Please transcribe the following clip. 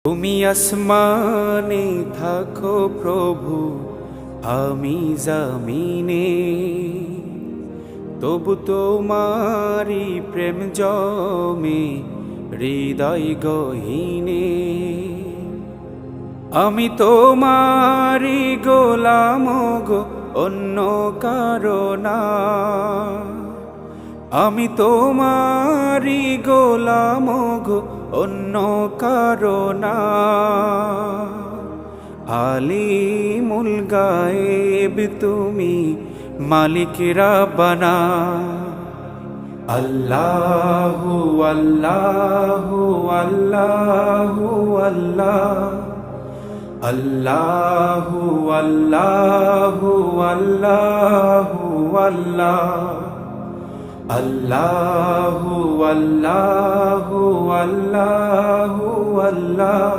তুমি আসমানে থাকো প্রভু, আমি জমিনে, তবু তোমারি প্রেম জমে হৃদয় গহীনে। আমি তোমারি গোলাম গো, অন্য কারো না। আমি তোমারি গোলাম গো, অন্য কারো না। আলিমুল গায়েব তুমি, মালিক রাব্বানা। আল্লাহু আল্লাহু আল্লাহু আল্লাহ, আল্লাহু আল্লাহু আল্লাহু আল্লাহ, আল্লাহু আল্লাহু আল্লাহু আল্লাহ।